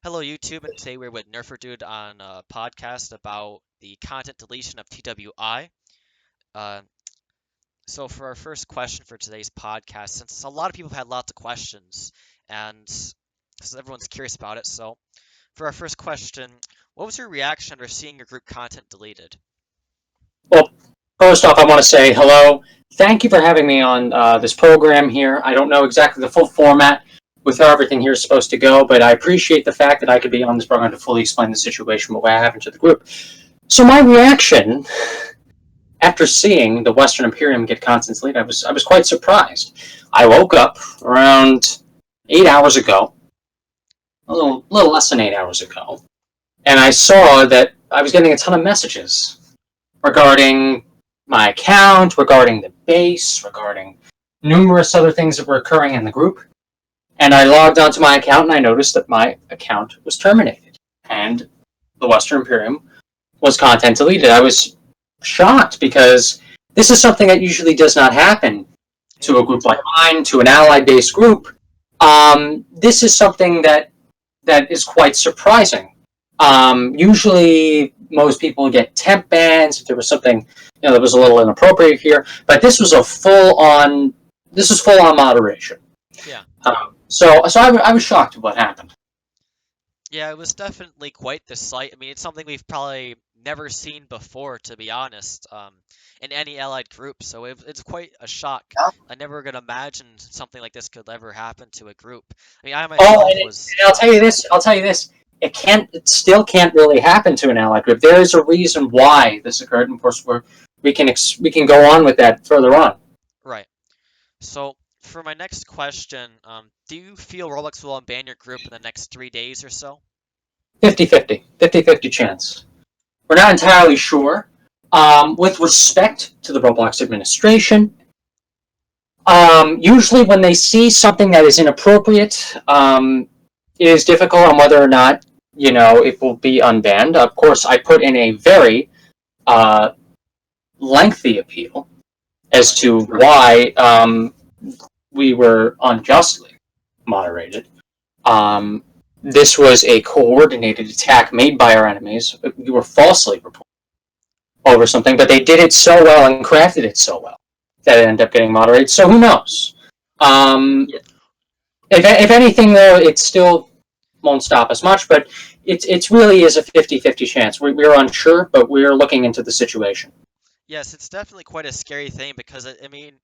Hello YouTube, and today we're with nerferdude on a podcast about the content deletion of TWI. Uh, so for our first question for today's podcast, since a lot of people have had lots of questions, and since everyone's curious about it, so for our first question, what was your reaction after seeing your group content deleted? Well, first off, I want to say hello. Thank you for having me on this program here. I don't know exactly the full format with how everything here is supposed to go, but I appreciate the fact that I could be on this program to fully explain the situation, what happened to the group. So my reaction after seeing the Western Imperium get content deleted, I was quite surprised. I woke up around 8 hours ago, a little less than 8 hours ago, and I saw that I was getting a ton of messages regarding my account, regarding the base, regarding numerous other things that were occurring in the group. And I logged onto my account and I noticed that my account was terminated. And the Western Imperium was content deleted. I was shocked because this is something that usually does not happen to a group like mine, to an allied-based group. This is something that is quite surprising. Usually, most people get temp bans if there was something that was a little inappropriate here, but this was full on moderation. Yeah. So I was shocked at what happened. Yeah, it was definitely quite the sight. I mean, it's something we've probably never seen before, to be honest, in any allied group. So it's quite a shock. I never gonna imagine something like this could ever happen to a group. I mean, I myself was. And I'll tell you this. It still can't really happen to an allied group. There is a reason why this occurred, and of course we can go on with that further on. Right. So for my next question, do you feel Roblox will unban your group in the next 3 days or so? 50-50 chance. We're not entirely sure. With respect to the Roblox administration, usually when they see something that is inappropriate, it is difficult on whether or not it will be unbanned. Of course, I put in a very lengthy appeal as to why we were unjustly moderated. This was a coordinated attack made by our enemies. We were falsely reported over something, but they did it so well and crafted it so well that it ended up getting moderated. So who knows? If anything, though, it still won't stop us much, but it really is a 50-50 chance. We're unsure, but we're looking into the situation. Yes, it's definitely quite a scary thing because I mean,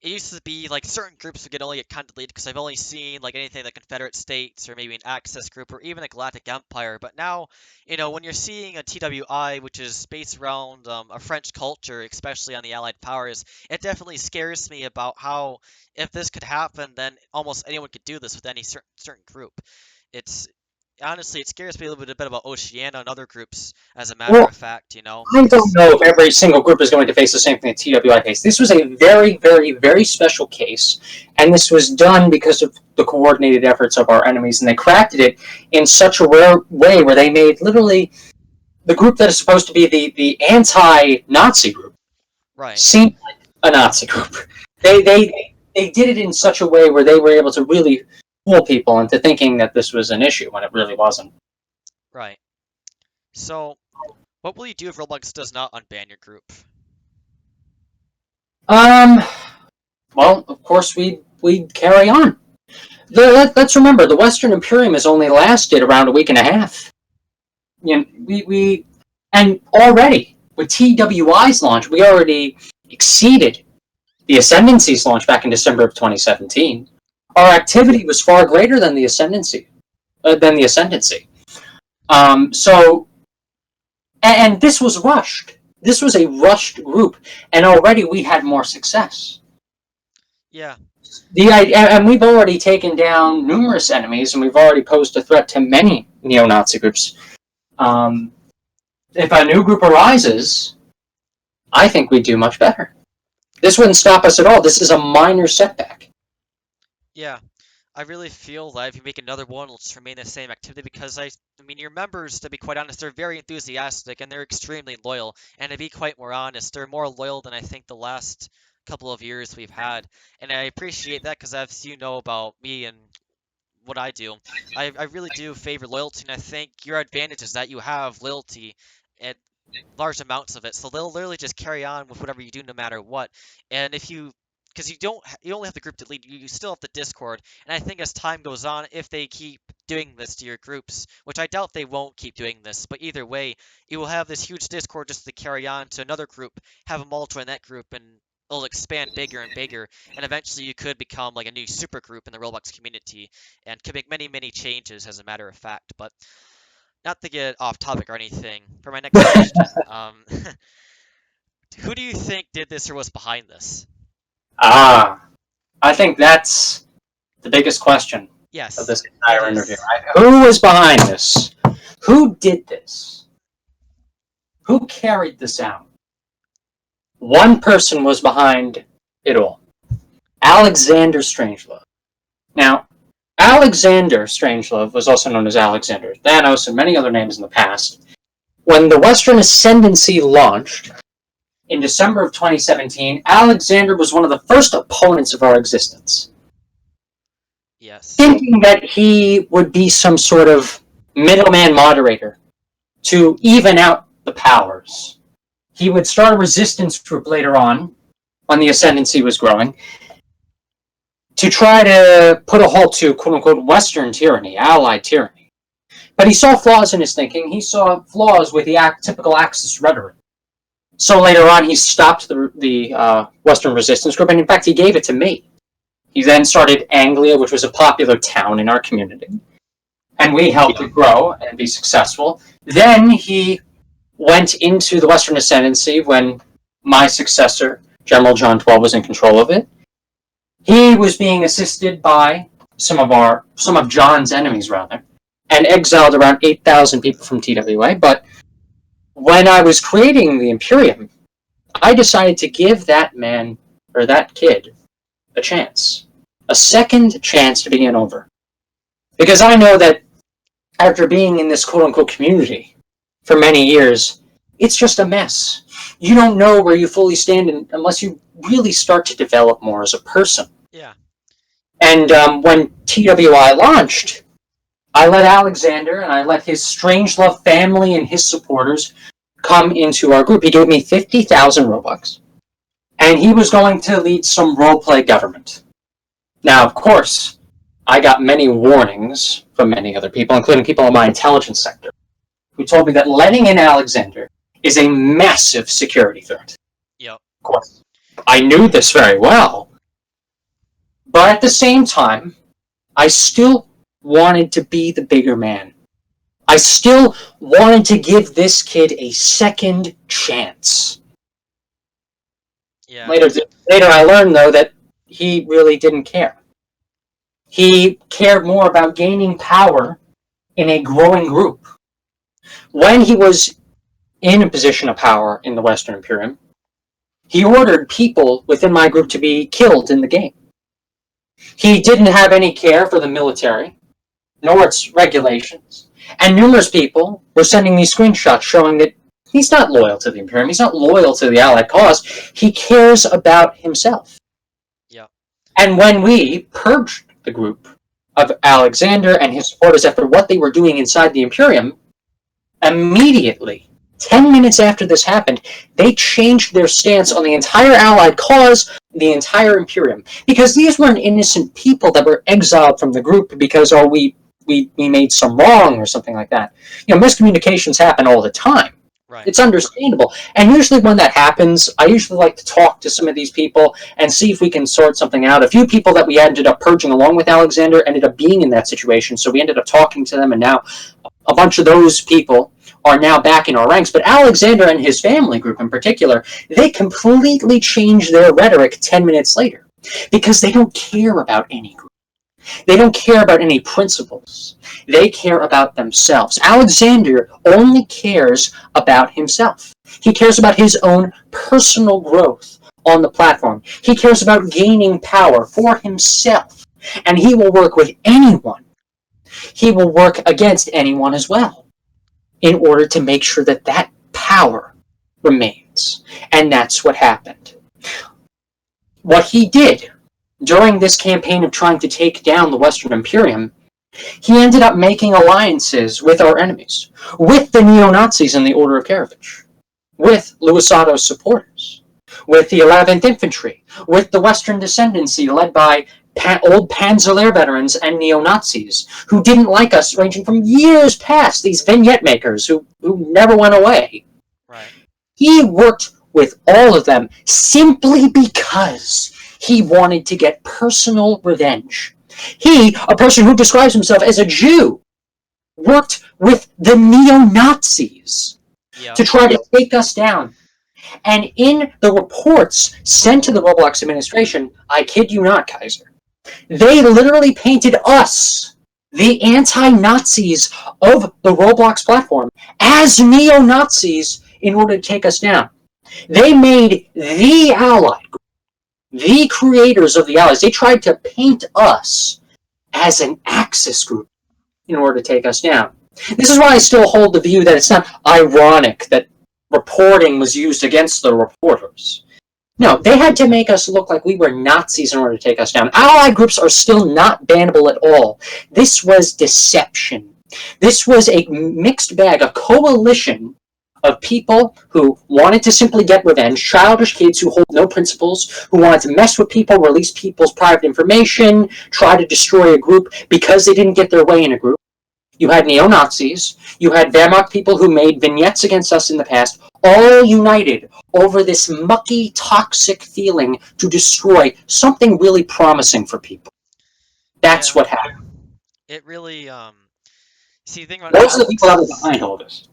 it used to be like certain groups would only get content deleted because I've only seen like anything like Confederate States or maybe an Axis group or even a Galactic Empire. But now, when you're seeing a TWI, which is based around a French culture, especially on the Allied powers, it definitely scares me about how if this could happen, then almost anyone could do this with any certain group. It's honestly, it scares me a little bit about Oceania and other groups, as a matter of fact. I don't Because know if every single group is going to face the same thing that TWI faced. This was a very, very, very special case, and this was done because of the coordinated efforts of our enemies, and they crafted it in such a rare way where they made literally the group that is supposed to be the anti-Nazi group right. seem like a Nazi group. They did it in such a way where they were able to really fool people into thinking that this was an issue when it really wasn't. Right. So, what will you do if Roblox does not unban your group? Well, of course we'd carry on. Let's remember, the Western Imperium has only lasted around a week and a half. And already with TWI's launch, we already exceeded the Ascendancy's launch back in December of 2017. Our activity was far greater than the Ascendancy. And this was rushed. This was a rushed group, and already we had more success. Yeah. And we've already taken down numerous enemies, and we've already posed a threat to many neo-Nazi groups. If a new group arises, I think we'd do much better. This wouldn't stop us at all. This is a minor setback. Yeah. I really feel that if you make another one, it'll just remain the same activity because I mean, your members, to be quite honest, they're very enthusiastic and they're extremely loyal. And to be quite more honest, they're more loyal than I think the last couple of years we've had. And I appreciate that because as you know about me and what I do. I really do favor loyalty, and I think your advantage is that you have loyalty and large amounts of it, so they'll literally just carry on with whatever you do no matter what. And if you because you only have the group to lead, you still have the Discord, and I think as time goes on, if they keep doing this to your groups, which I doubt they won't keep doing this, but either way, you will have this huge Discord just to carry on to another group, have them all join that group, and it'll expand bigger and bigger, and eventually you could become like a new super group in the Roblox community, and could make many, many changes as a matter of fact. But not to get off topic or anything, for my next question, who do you think did this or was behind this? Ah, I think that's the biggest question of Yes, this entire it interview. is. Right? Who was behind this? Who did this? Who carried this out? One person was behind it all. Alexander Strangelove. Now, Alexander Strangelove was also known as Alexander Thanos and many other names in the past. When the Western Ascendancy launched in December of 2017, Alexander was one of the first opponents of our existence, Yes. thinking that he would be some sort of middleman moderator to even out the powers. He would start a resistance group later on, when the Ascendancy was growing, to try to put a halt to quote-unquote Western tyranny, Allied tyranny. But he saw flaws in his thinking. He saw flaws with the typical Axis rhetoric. So later on, he stopped the Western Resistance Group, and in fact, he gave it to me. He then started Anglia, which was a popular town in our community, and we helped it grow and be successful. Then he went into the Western Ascendancy when my successor, General John 12, was in control of it. He was being assisted by some of John's enemies, rather, and exiled around 8,000 people from TWA. But when I was creating the Imperium, I decided to give that man, or that kid, a chance. A second chance to begin over. Because I know that after being in this quote-unquote community for many years, it's just a mess. You don't know where you fully stand unless you really start to develop more as a person. Yeah. And when TWI launched, I let Alexander and I let his Strangelove family and his supporters come into our group. He gave me 50,000 Robux, and he was going to lead some roleplay government. Now, of course, I got many warnings from many other people, including people in my intelligence sector, who told me that letting in Alexander is a massive security threat. Yep. Of course, I knew this very well, but at the same time, I still wanted to be the bigger man. I still wanted to give this kid a second chance. Yeah. Later I learned, though, that he really didn't care. He cared more about gaining power in a growing group. When he was in a position of power in the Western Imperium, he ordered people within my group to be killed in the game. He didn't have any care for the military, nor its regulations. And numerous people were sending me screenshots showing that he's not loyal to the Imperium, he's not loyal to the Allied cause, he cares about himself. Yeah. And when we purged the group of Alexander and his supporters after what they were doing inside the Imperium, immediately, 10 minutes after this happened, they changed their stance on the entire Allied cause, the entire Imperium. Because these weren't innocent people that were exiled from the group because, we made some wrong or something like that. Miscommunications happen all the time. Right. It's understandable. And usually when that happens, I usually like to talk to some of these people and see if we can sort something out. A few people that we ended up purging along with Alexander ended up being in that situation, so we ended up talking to them, and now a bunch of those people are now back in our ranks. But Alexander and his family group in particular, they completely changed their rhetoric 10 minutes later because they don't care about any group. They don't care about any principles. They care about themselves. Alexander only cares about himself. He cares about his own personal growth on the platform. He cares about gaining power for himself. And he will work with anyone. He will work against anyone as well in order to make sure that that power remains. And that's what happened. What he did during this campaign of trying to take down the Western Imperium He ended up making alliances with our enemies, with the neo-Nazis in the Order of Karavich, with Luisato's supporters, with the 11th Infantry, with the Western Descendancy led by old Panzer veterans and neo-Nazis who didn't like us, ranging from years past, these vignette makers who never went away. Right. He worked with all of them simply because he wanted to get personal revenge. He, a person who describes himself as a Jew, worked with the neo-Nazis to try to take us down. And in the reports sent to the Roblox administration, I kid you not, Kaiser, they literally painted us, the anti-Nazis of the Roblox platform, as neo-Nazis in order to take us down. They made the ally, the creators of the allies, they tried to paint us as an Axis group in order to take us down. This is why I still hold the view that it's not ironic that reporting was used against the reporters. No, they had to make us look like we were Nazis in order to take us down. Ally groups are still not bannable at all. This was deception. This was a mixed bag, a coalition of people who wanted to simply get revenge, childish kids who hold no principles, who wanted to mess with people, release people's private information, try to destroy a group because they didn't get their way in a group. You had neo-Nazis, you had Wehrmacht people who made vignettes against us in the past, all united over this mucky, toxic feeling to destroy something really promising for people. That's what happened. It really, see, the thing about Those are the people that were behind all this.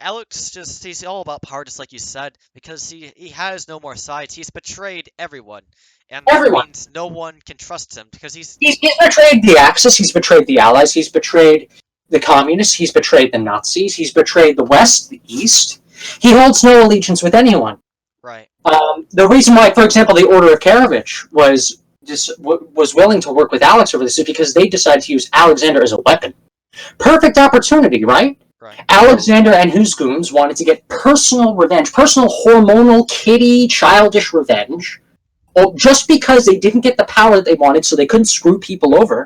Alex he's all about power, just like you said, because he has no more sides. He's betrayed everyone. And that means no one can trust him, because he's betrayed the Axis, he's betrayed the Allies, he's betrayed the Communists, he's betrayed the Nazis, he's betrayed the West, the East. He holds no allegiance with anyone. Right. The reason why, for example, the Order of Karavich was willing to work with Alex over this is because they decided to use Alexander as a weapon. Perfect opportunity, right? Right. Alexander and his goons wanted to get personal revenge, personal hormonal, kiddie, childish revenge, just because they didn't get the power that they wanted, so they couldn't screw people over.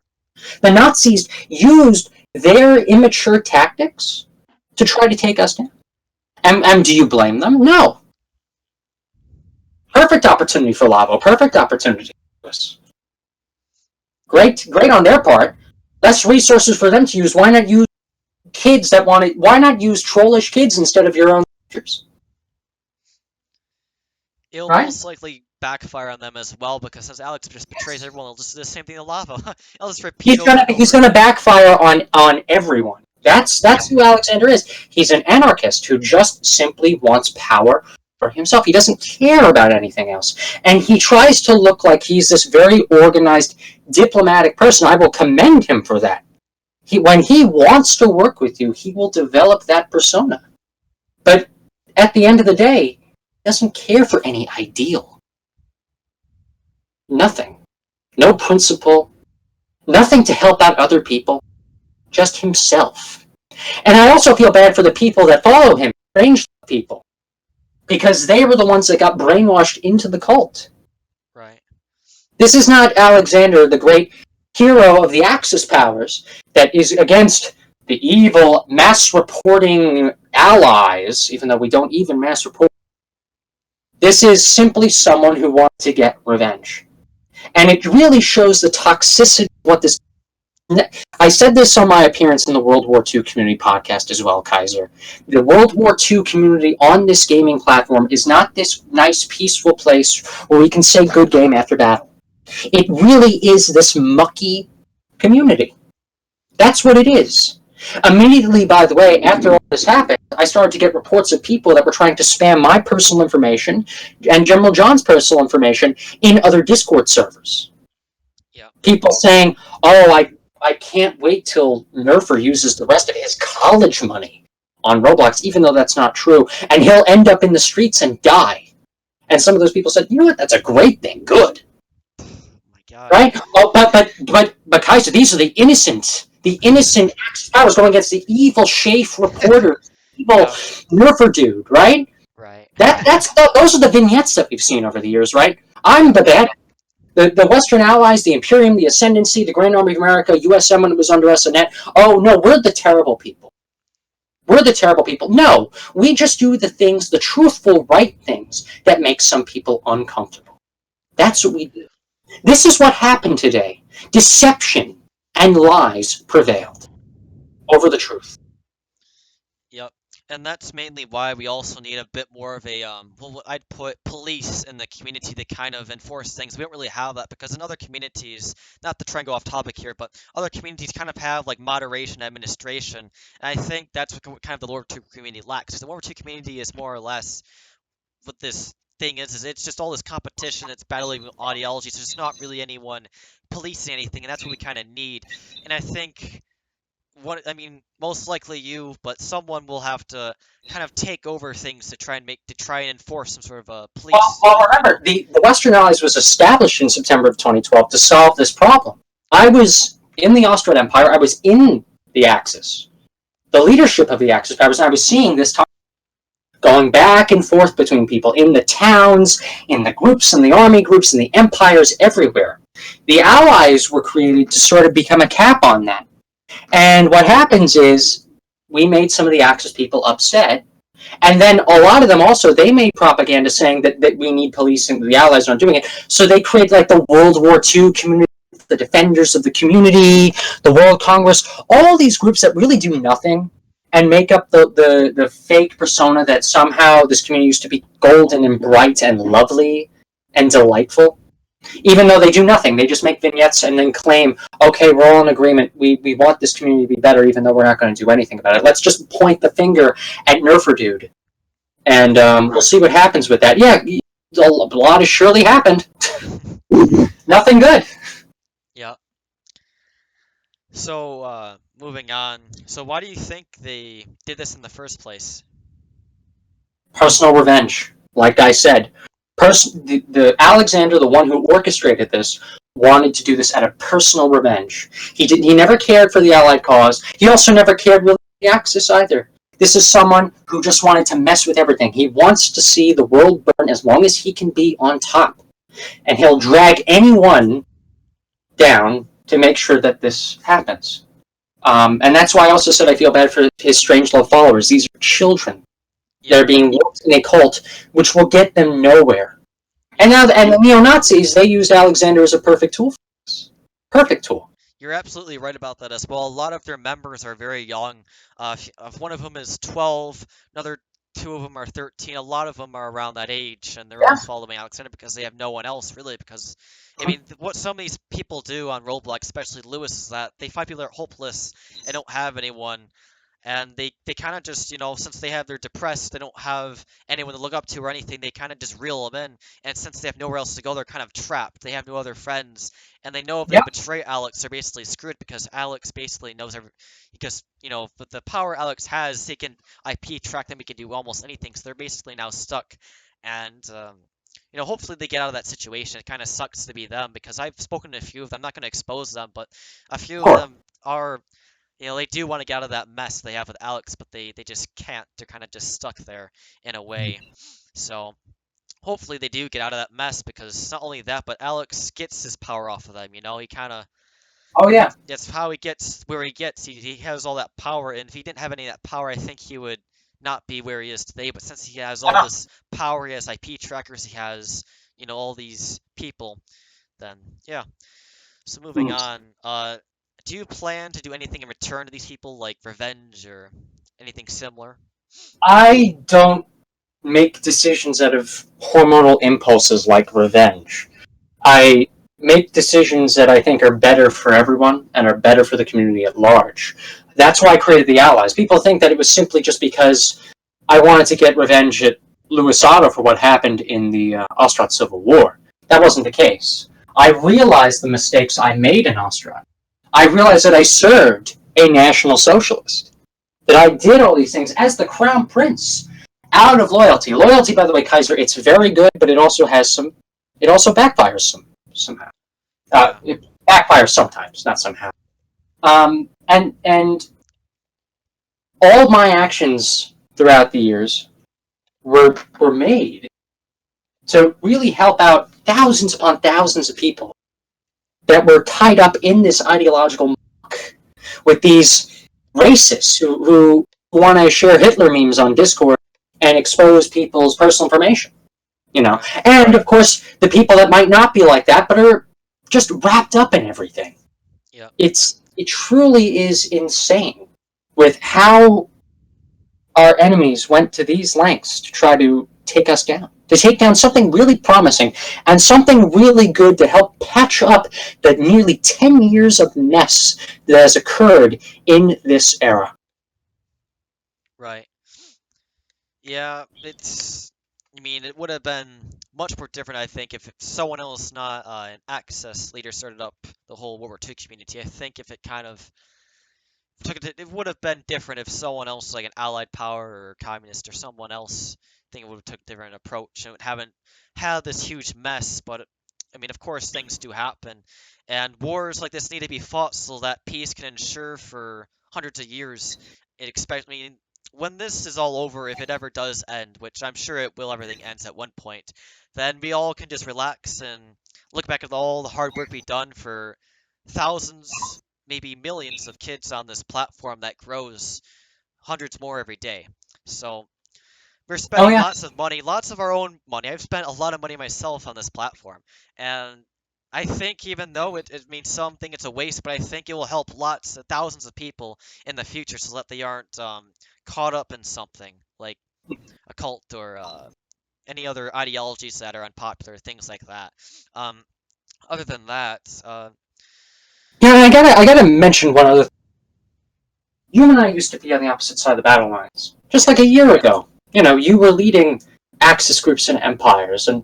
The Nazis used their immature tactics to try to take us down. And do you blame them? No. Perfect opportunity for Lavo. Perfect opportunity for us. Great on their part. Less resources for them to use. Why not use kids that want it? Why not use trollish kids instead of your own teachers? It'll most likely backfire on them as well, because since Alex just betrays everyone, he'll just do the same thing to Lavo. He'll just repeat He's gonna backfire on everyone. That's who Alexander is. He's an anarchist who just simply wants power for himself. He doesn't care about anything else. And he tries to look like he's this very organized, diplomatic person. I will commend him for that. When he wants to work with you, he will develop that persona. But at the end of the day, he doesn't care for any ideal. Nothing. No principle. Nothing to help out other people. Just himself. And I also feel bad for the people that follow him, strange people, because they were the ones that got brainwashed into the cult. Right. This is not Alexander, the great hero of the Axis powers, that is against the evil mass reporting allies, even though we don't even mass report. This is simply someone who wants to get revenge. And it really shows the toxicity of what this... I said this on my appearance in the World War II community podcast as well, Kaiser. The World War II community on this gaming platform is not this nice, peaceful place where we can say good game after battle. It really is this mucky community. That's what it is. Immediately, by the way, after all this happened, I started to get reports of people that were trying to spam my personal information and General John's personal information in other Discord servers. Yeah. People saying, oh, I can't wait till Nerfer uses the rest of his college money on Roblox, even though that's not true, and he'll end up in the streets and die. And some of those people said, you know what, that's a great thing, good. Oh my God. Right? Oh, but Kaiser, these are the innocent Axis powers going against the evil Shafe reporter, evil nerferdude, right? Right. Those are the vignettes that we've seen over the years, right? I'm the bad. The Western Allies, the Imperium, the Ascendancy, the Grand Army of America, USM when it was under us, and that. Oh no, we're the terrible people. We're the terrible people. No, we just do the things, the truthful, right things that make some people uncomfortable. That's what we do. This is what happened today. Deception and lies prevailed over the truth. Yep. And that's mainly why we also need a bit more of a, well, I'd put police in the community to kind of enforce things. We don't really have that because in other communities, not to try and go off topic here, but other communities kind of have like moderation administration. And I think that's what kind of the World War II community lacks. The World War II community is more or less what this thing is it's just all this competition, it's battling ideologies. There's not really anyone policing anything, and that's what we kind of need. And I think most likely you, but someone will have to kind of take over things to try and enforce some sort of a police. Well, remember, the Western Allies was established in September of 2012 to solve this problem. I was in the Austrian Empire. I was in the Axis, the leadership of the Axis powers, and I was seeing this going back and forth between people in the towns, in the groups, in the army groups, in the empires, everywhere. The Allies were created to sort of become a cap on that. And what happens is we made some of the Axis people upset, and then a lot of them also, they made propaganda saying that we need policing, the Allies aren't doing it. So they create like the World War II community, the Defenders of the Community, the World Congress, all these groups that really do nothing and make up the fake persona that somehow this community used to be golden and bright and lovely and delightful. Even though they do nothing, they just make vignettes and then claim, okay, we're all in agreement, we want this community to be better even though we're not going to do anything about it. Let's just point the finger at nerferdude. And we'll see what happens with that. Yeah, a lot has surely happened. Nothing good. Yeah. So, moving on. So why do you think they did this in the first place? Personal revenge. Like I said, the Alexander, the one who orchestrated this, wanted to do this out of personal revenge. He never cared for the Allied cause. He also never cared really for the Axis either. This is someone who just wanted to mess with everything. He wants to see the world burn as long as he can be on top. And he'll drag anyone down to make sure that this happens. And that's why I also said I feel bad for his Strangelove followers. These are children. They're being yoked in a cult, which will get them nowhere. And now, the neo-Nazis, they used Alexander as a perfect tool for this. Perfect tool. You're absolutely right about that as well. A lot of their members are very young. One of them is 12, another two of them are 13. A lot of them are around that age, and they're all following Alexander because they have no one else, really, because what some of these people do on Roblox, especially Lewis, is that they find people that are hopeless and don't have anyone. And they kind of just, since they're depressed, they don't have anyone to look up to or anything, they kind of just reel them in. And since they have nowhere else to go, they're kind of trapped. They have no other friends. And they know if they betray Alex, they're basically screwed because Alex basically knows because, with the power Alex has, he can IP track them, he can do almost anything. So they're basically now stuck. And, hopefully they get out of that situation. It kind of sucks to be them because I've spoken to a few of them. I'm not going to expose them, but a few of them are... they do want to get out of that mess they have with Alex, but they just can't. They're kind of just stuck there in a way. So hopefully they do get out of that mess because not only that, but Alex gets his power off of them. He kind of... Oh, yeah. That's how he gets where he gets. He has all that power, and if he didn't have any of that power, I think he would not be where he is today. But since he has all this power, he has IP trackers, he has, all these people, then, yeah. So moving on, do you plan to do anything in return to these people, like revenge or anything similar? I don't make decisions out of hormonal impulses like revenge. I make decisions that I think are better for everyone and are better for the community at large. That's why I created the Allies. People think that it was simply just because I wanted to get revenge at Louis Otto for what happened in the Austrian Civil War. That wasn't the case. I realized the mistakes I made in Austria. I realized that I served a National Socialist. That I did all these things as the Crown Prince out of loyalty. Loyalty, by the way, Kaiser, it's very good, but it also backfires somehow. It backfires sometimes, not somehow. And all my actions throughout the years were made to really help out thousands upon thousands of people that were tied up in this ideological muck with these racists who want to share Hitler memes on Discord and expose people's personal information. And of course, the people that might not be like that, but are just wrapped up in everything. Yeah. It truly is insane with how our enemies went to these lengths to try to take us down. To take down something really promising and something really good to help patch up the nearly 10 years of mess that has occurred in this era. Right. Yeah, it would have been much more different, I think, if someone else, not an Access leader, started up the whole World War II community. I think if it kind of it would have been different if someone else, like an Allied power or communist or someone else, I think it would have took a different approach and haven't had this huge mess. But of course, things do happen, and wars like this need to be fought so that peace can ensure for hundreds of years. When this is all over, if it ever does end, which I'm sure it will, everything ends at one point, then we all can just relax and look back at all the hard work we've done for thousands, maybe millions of kids on this platform that grows hundreds more every day. So we're spending lots of money, lots of our own money. I've spent a lot of money myself on this platform, and I think even though it means some think it's a waste, but I think it will help lots of thousands of people in the future so that they aren't caught up in something like a cult or any other ideologies that are unpopular, things like that. Other than that, I gotta mention one other thing. You and I used to be on the opposite side of the battle lines, just like a year ago. You were leading Axis groups and empires, and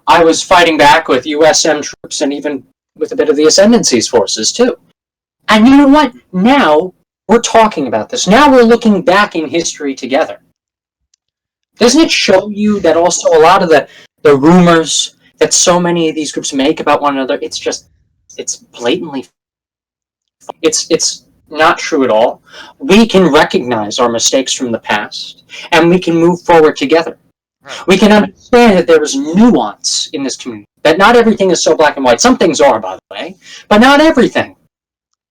I was fighting back with USM troops and even with a bit of the Ascendancy's forces, too. And you know what? Now we're talking about this. Now we're looking back in history together. Doesn't it show you that also a lot of the rumors that so many of these groups make about one another, it's blatantly... It's not true at all. We can recognize our mistakes from the past, and we can move forward together. right. We can understand that there is nuance in this community, that not everything is so black and white. Some things are, by the way, but not everything.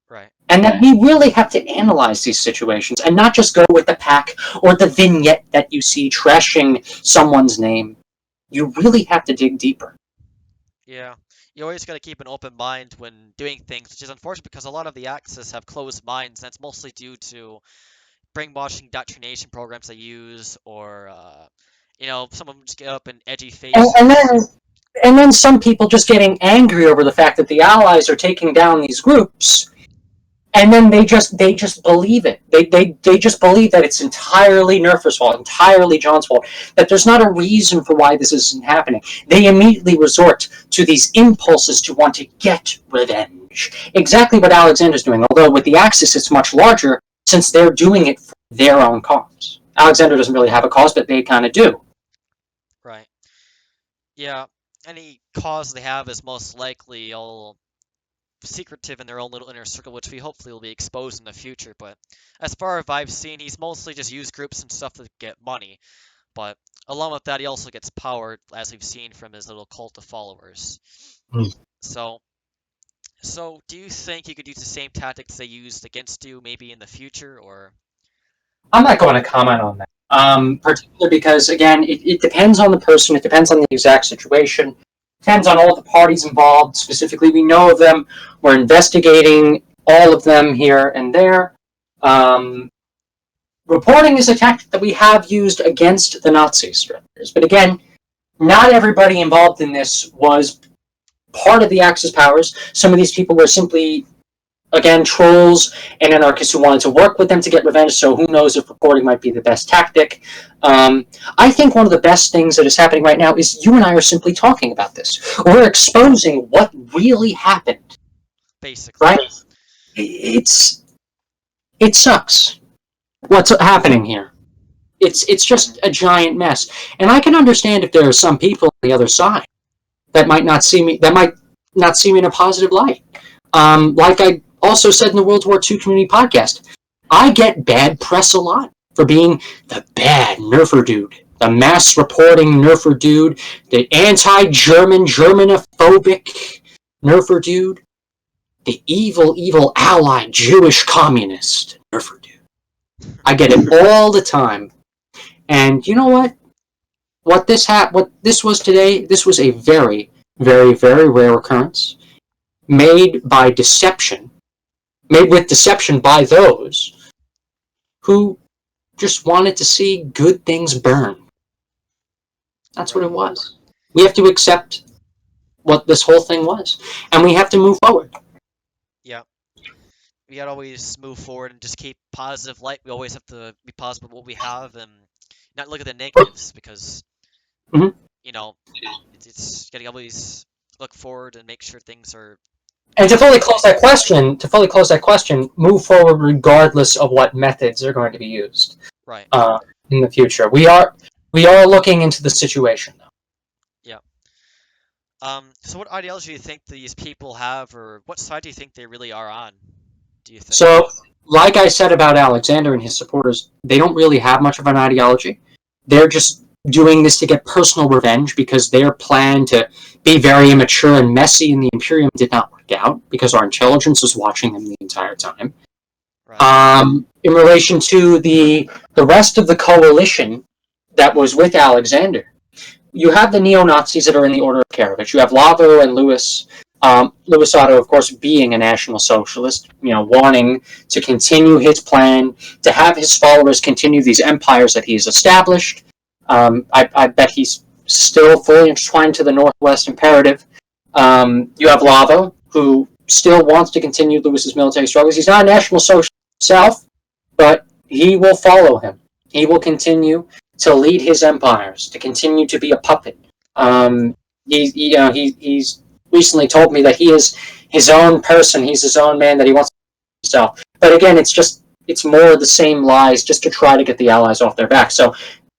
Right. And that we really have to analyze these situations and not just go with the pack or the vignette that you see trashing someone's name. You really have to dig deeper. Yeah. You always got to keep an open mind when doing things, which is unfortunate because a lot of the Axis have closed minds, and that's mostly due to brainwashing indoctrination programs they use, or some of them just get up in edgy faces. And then some people just getting angry over the fact that the Allies are taking down these groups, and then they just believe it. They just believe that it's entirely Nerfer's fault, entirely John's fault, that there's not a reason for why this isn't happening. They immediately resort to these impulses to want to get revenge. Exactly what Alexander's doing, although with the Axis it's much larger, since they're doing it for their own cause. Alexander doesn't really have a cause, but they kind of do. Right. Yeah. Any cause they have is most likely all secretive in their own little inner circle, which we hopefully will be exposed in the future. But as far as I've seen, he's mostly just used groups and stuff to get money. But along with that, he also gets power, as we've seen from his little cult of followers. So do you think you could use the same tactics they used against you maybe in the future, or? I'm not going to comment on that. Particularly because, again, it depends on the person, it depends on the exact situation, depends on all the parties involved. Specifically, we know of them. We're investigating all of them here and there. Reporting is a tactic that we have used against the Nazis. But again, not everybody involved in this was part of the Axis powers. Some of these people were simply, again, trolls and anarchists who wanted to work with them to get revenge, so who knows if reporting might be the best tactic. I think one of the best things that is happening right now is you and I are simply talking about this. We're exposing what really happened. Basically. Right? It sucks what's happening here. It's just a giant mess. And I can understand if there are some people on the other side that might not see me in a positive light. Like I also said in the World War II Community Podcast, I get bad press a lot for being the bad nerfer dude. the mass reporting nerferdude, the anti-German, Germanophobic nerferdude, the evil allied Jewish communist nerferdude. I get it all the time. And you know what? What this was today, this was a very, very, very rare occurrence, made with deception by those who just wanted to see good things burn. That's what it was. We have to accept what this whole thing was, and we have to move forward. Yeah. We gotta always move forward and just keep positive light. We always have to be positive with what we have and not look at the negatives because, Mhm. you know, it's gotta always look forward and make sure things are. And to fully close that question, move forward regardless of what methods are going to be used. Right. In the future, we are looking into the situation. Yeah. So what ideology do you think these people have, or what side do you think they really are on? Do you think? So, like I said about Alexander and his supporters, they don't really have much of an ideology. They're just doing this to get personal revenge because their plan to be very immature and messy in the Imperium did not work out because our intelligence was watching them the entire time. Right. In relation to the rest of the coalition that was with Alexander, you have the neo-Nazis that are in the Order of Karovich. You have Lavo and Lewis. Louis Otto, of course, being a National Socialist, wanting to continue his plan, to have his followers continue these empires that he's established. I bet he's still fully intertwined to the Northwest Imperative. You have Lavo, who still wants to continue Lewis's military struggles. He's not a National Socialist himself, but he will follow him. He will continue to lead his empires, to continue to be a puppet. He's recently told me that he is his own person. He's his own man, that he wants to be himself. But again, it's more of the same lies just to try to get the Allies off their back. So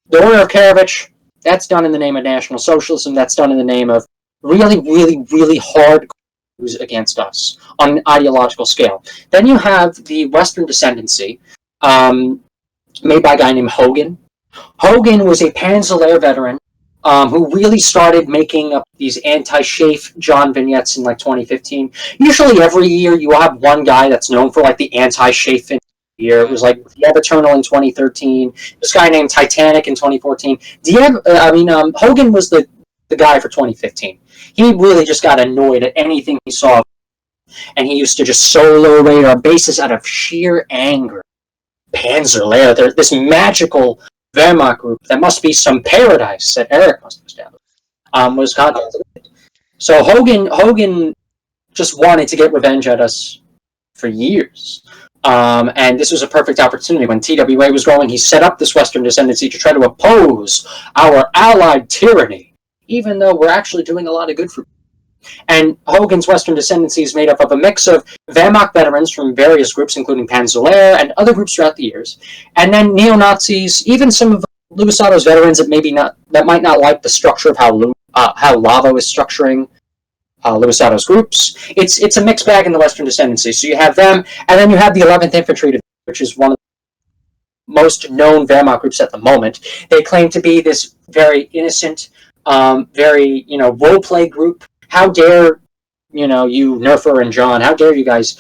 the Order of Karovich, that's done in the name of National Socialism. That's done in the name of really, really, really hard coups against us on an ideological scale. Then you have the Western Descendancy, made by a guy named Hogan. Hogan was a Panzer veteran who really started making up these anti-Schaeff John vignettes in like 2015. Usually every year you have one guy that's known for like the anti-Schaeff year. It was like Diev Eternal in 2013. This guy named Titanic in 2014. Hogan was the guy for 2015. He really just got annoyed at anything he saw, and he used to just solo raid our bases out of sheer anger. Panzer, they're this magical Wehrmacht group that must be some paradise that Eric must have established, was contacted. So Hogan just wanted to get revenge at us for years. And this was a perfect opportunity. When TWA was growing, he set up this Western Descendancy to try to oppose our allied tyranny, even though we're actually doing a lot of good for. And Hogan's Western Descendancy is made up of a mix of Wehrmacht veterans from various groups, including Panzer and other groups throughout the years, and then neo-Nazis, even some of Louis Otto's veterans that might not like the structure of how Lavo is structuring Louis Otto's groups. It's a mixed bag in the Western Descendancy. So you have them, and then you have the 11th Infantry Division, which is one of the most known Wehrmacht groups at the moment. They claim to be this very innocent, very role-play group. How dare you Nerfer and John? How dare you guys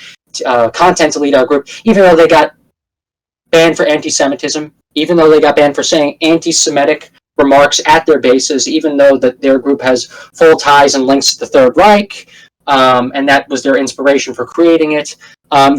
content delete our group? Even though they got banned for anti-Semitism, even though they got banned for saying anti-Semitic remarks at their bases, even though that their group has full ties and links to the Third Reich, and that was their inspiration for creating it.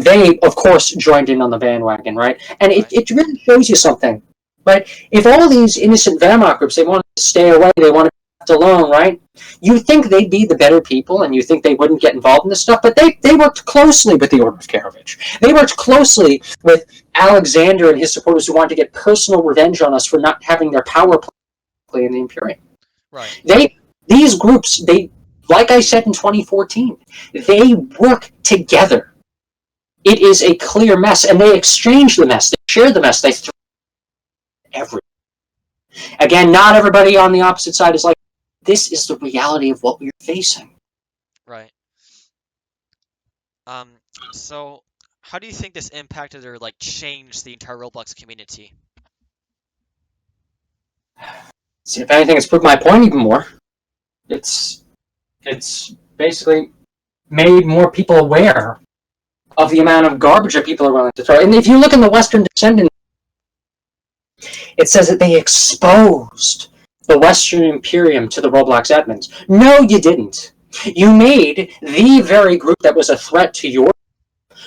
They, of course, joined in on the bandwagon, right? And it really shows you something, right? If all these innocent Wehrmacht groups, they wanted to stay away, they wanted to be left alone, right? You think they'd be the better people, and you think they wouldn't get involved in this stuff, but they worked closely with the Order of Karovich. They worked closely with Alexander and his supporters who wanted to get personal revenge on us for not having their power play in the Imperium. Right. These groups, like I said in 2014, they work together. It is a clear mess, and they exchange the mess, they share the mess, they throw everything. Again, not everybody on the opposite side is like, this is the reality of what we're facing. Right. So how do you think this impacted or changed the entire Roblox community? See, if anything, it's proved my point even more. It's basically made more people aware of the amount of garbage that people are willing to throw. And if you look in the Western Descendant, it says that they exposed the Western Imperium to the Roblox admins. No, you didn't. You made the very group that was a threat to your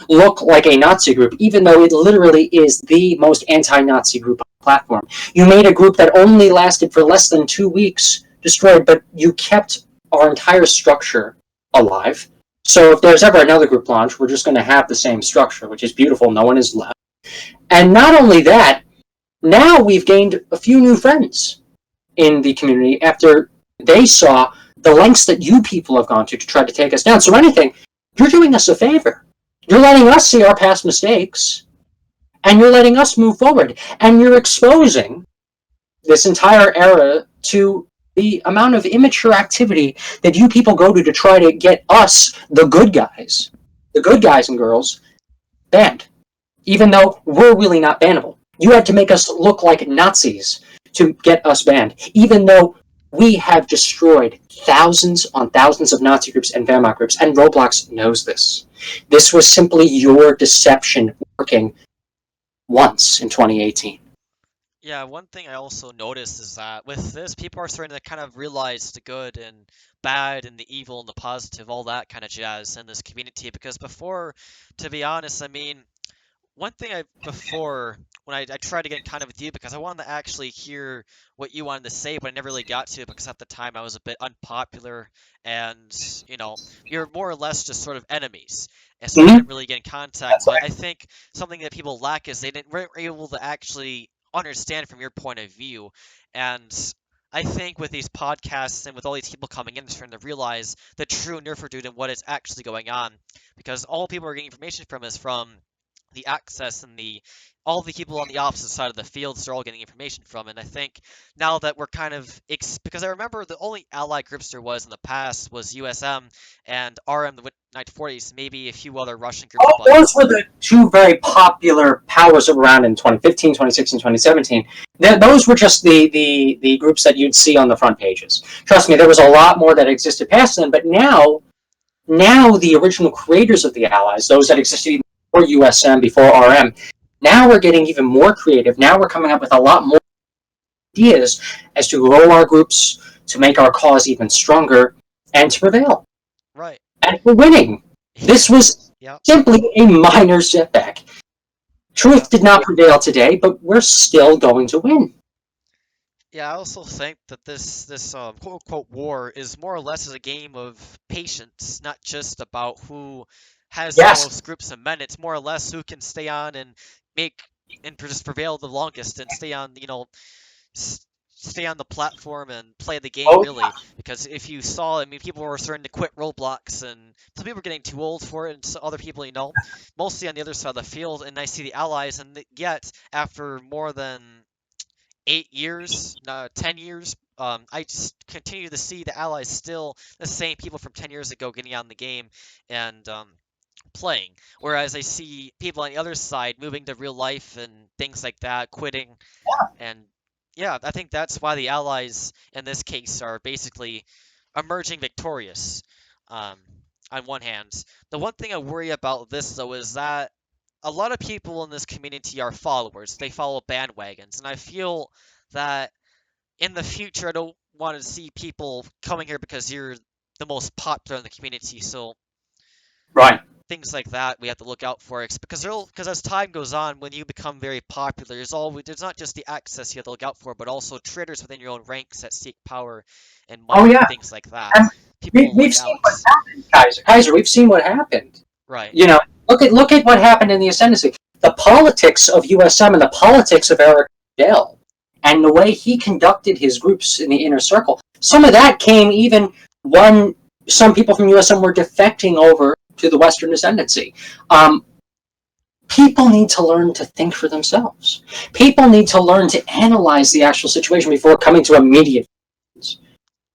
look like a Nazi group, even though it literally is the most anti-Nazi group on the platform. You made a group that only lasted for less than 2 weeks, destroyed, but you kept our entire structure alive. So if there's ever another group launch, we're just going to have the same structure, which is beautiful. No one is left. And not only that, now we've gained a few new friends in the community after they saw the lengths that you people have gone to try to take us down. So anything, you're doing us a favor. You're letting us see our past mistakes, and you're letting us move forward. And you're exposing this entire era to the amount of immature activity that you people go to try to get us, the good guys and girls, banned. Even though we're really not bannable. You had to make us look like Nazis to get us banned, even though we have destroyed thousands on thousands of Nazi groups and Wehrmacht groups, and Roblox knows this. This was simply your deception working once in 2018. Yeah, one thing I also noticed is that with this, people are starting to kind of realize the good and bad and the evil and the positive, all that kind of jazz in this community. Because before, to be honest, I mean, one thing when I tried to get in contact with you because I wanted to actually hear what you wanted to say, but I never really got to because at the time I was a bit unpopular and, you're more or less just sort of enemies. And so I didn't really get in contact. But I think something that people lack is weren't able to actually understand from your point of view. And I think with these podcasts and with all these people coming in, they're starting to realize the true nerferdude and what is actually going on. Because all people are getting information from is from the access and all the people on the opposite side of the fields are all getting information from. And I think now that we're kind of because I remember the only ally groups there was in the past was USM and RM, the 1940s, maybe a few other Russian groups. Those were the two very popular powers around in 2015, 2016, 2017. Those were just the groups that you'd see on the front pages. Trust me, there was a lot more that existed past then, but now the original creators of the allies, those that existed even before USM, before RM, now we're getting even more creative. Now we're coming up with a lot more ideas as to grow our groups, to make our cause even stronger, and to prevail. Right. And we're winning. This was simply a minor setback. Truth did not prevail today, but we're still going to win. Yeah, I also think that this quote-unquote war is more or less a game of patience, not just about who has the most groups of men. It's more or less who can stay on and just prevail the longest and stay on, stay on the platform and play the game, really. Because if you saw, I mean, people were starting to quit Roblox, and some people were getting too old for it, and some other people, mostly on the other side of the field, and I see the allies, and yet, after more than 8 years, 10 years, I just continue to see the allies still the same people from 10 years ago getting on the game and playing. Whereas I see people on the other side moving to real life and things like that, quitting. And yeah, I think that's why the allies in this case are basically emerging victorious. On one hand, the one thing I worry about this though is that a lot of people in this community are followers. They follow bandwagons, and I feel that in the future I don't want to see people coming here because you're the most popular in the community. So things like that we have to look out for. Because as time goes on, when you become very popular, there's not just the access you have to look out for, but also traitors within your own ranks that seek power and money and things like that. We've seen what happened, Kaiser. We've seen what happened. Right. Look at what happened in the Ascendancy. The politics of USM and the politics of Eric Dell and the way he conducted his groups in the inner circle. Some of that came even when some people from USM were defecting over to the Western Ascendancy. People need to learn to think for themselves. People need to learn to analyze the actual situation before coming to immediate conclusions.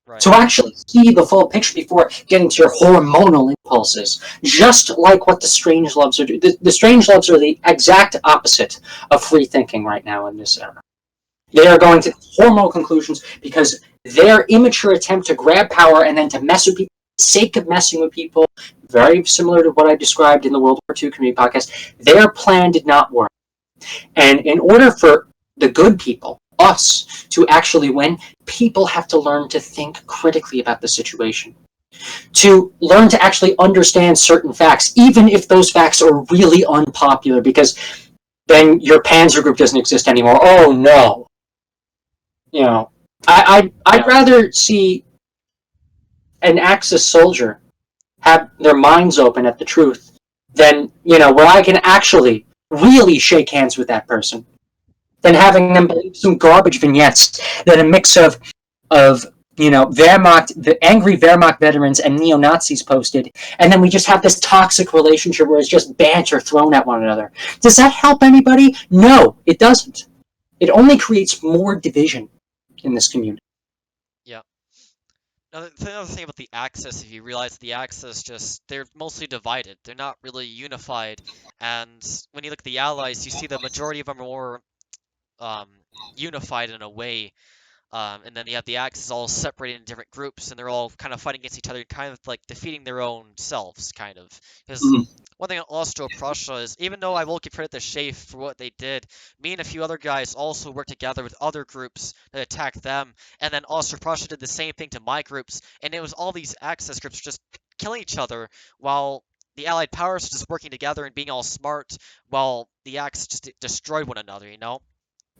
Right. To actually see the full picture before getting to your hormonal impulses, just like what the Strangeloves are doing. The Strangeloves are the exact opposite of free thinking right now in this era. They are going to horrible conclusions because their immature attempt to grab power and then to mess with people for the sake of messing with people, very similar to what I described in the World War II community podcast, their plan did not work. And in order for the good people, us, to actually win, people have to learn to think critically about the situation. To learn to actually understand certain facts, even if those facts are really unpopular, because then your panzer group doesn't exist anymore. Oh no. I'd rather see an Axis soldier have their minds open at the truth than, where I can actually really shake hands with that person, than having them believe some garbage vignettes that a mix of Wehrmacht, the angry Wehrmacht veterans and neo-Nazis posted, and then we just have this toxic relationship where it's just banter thrown at one another. Does that help anybody? No, it doesn't. It only creates more division in this community. Yeah. Now, the other thing about the Axis, if you realize the Axis they're mostly divided. They're not really unified. And when you look at the Allies, you see the majority of them are more unified in a way. And then you have the Axis all separated in different groups, and they're all kind of fighting against each other, kind of like defeating their own selves, kind of. Because one thing on Austro-Prussia is, even though I will give credit to Schaeff for what they did, me and a few other guys also worked together with other groups that attacked them, and then Austro-Prussia did the same thing to my groups, and it was all these Axis groups just killing each other, while the Allied powers were just working together and being all smart, while the Axis just destroyed one another,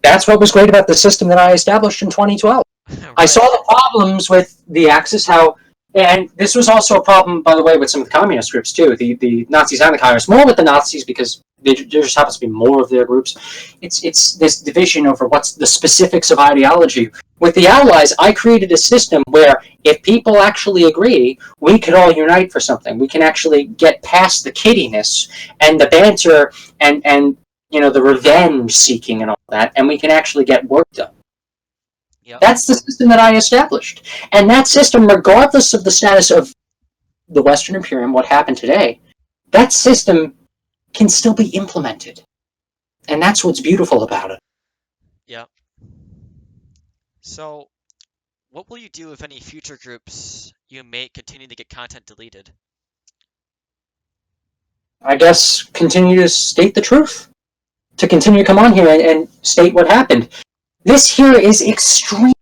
That's what was great about the system that I established in 2012. Right. I saw the problems with the Axis, and this was also a problem, by the way, with some of the communist groups, too. The Nazis and the communists, more with the Nazis because there just happens to be more of their groups. It's this division over what's the specifics of ideology. With the Allies, I created a system where if people actually agree, we could all unite for something. We can actually get past the kiddiness and the banter and the revenge seeking and all that, and we can actually get work done. Yep. That's the system that I established. And that system, regardless of the status of the Western Imperium, what happened today, that system can still be implemented. And that's what's beautiful about it. Yeah. So, what will you do if any future groups you make continue to get content deleted? I guess continue to state the truth. To continue to come on here and state what happened. This here is extreme.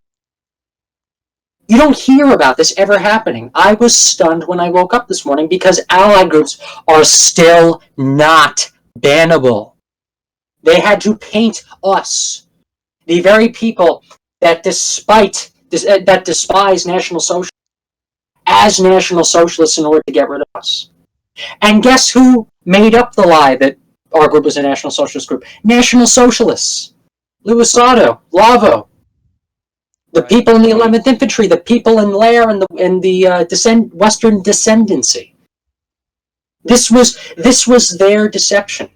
You don't hear about this ever happening. I was stunned when I woke up this morning because Allied groups are still not bannable. They had to paint us, the very people that despise National Socialists, as National Socialists in order to get rid of us. And guess who made up the lie that our group was a National Socialist group? National Socialists. Luisado, Lavo, the people in the 11th Infantry, the people in Lair and the Western Descendancy. This was their deception.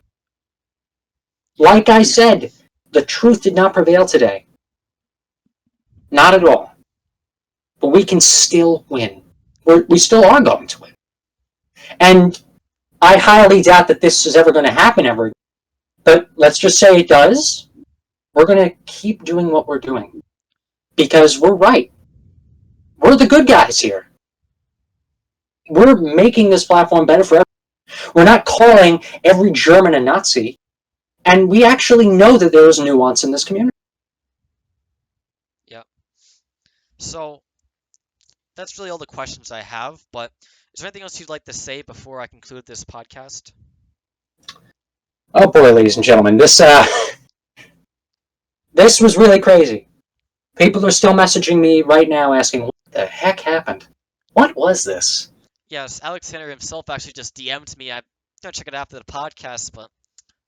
Like I said, the truth did not prevail today. Not at all. But we can still win. We still are going to win. And I highly doubt that this is ever going to happen ever. But let's just say it does. We're going to keep doing what we're doing. Because we're right. We're the good guys here. We're making this platform better for everyone. We're not calling every German a Nazi. And we actually know that there is nuance in this community. Yeah. So, that's really all the questions I have, but is there anything else you'd like to say before I conclude this podcast? Oh boy, ladies and gentlemen, this was really crazy. People are still messaging me right now asking, what the heck happened? What was this? Yes, Alexander himself actually just DM'd me. I'm going to check it after the podcast, but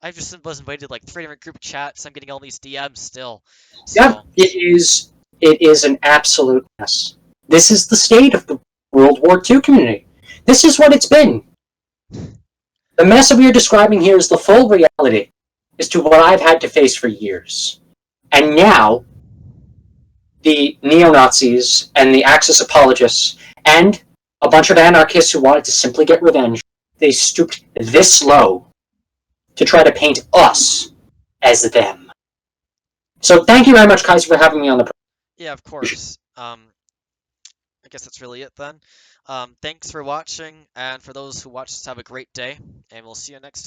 I just was invited like 3 different group chats. I'm getting all these DMs still. So. Yeah, it is an absolute mess. This is the state of the World War II community. This is what it's been. The mess that we are describing here is the full reality as to what I've had to face for years. And now, the neo-Nazis and the Axis apologists and a bunch of anarchists who wanted to simply get revenge, they stooped this low to try to paint us as them. So thank you very much, Kaiser, for having me on the. Yeah, of course. I guess that's really it then. Thanks for watching, and for those who watched, have a great day, and we'll see you next time.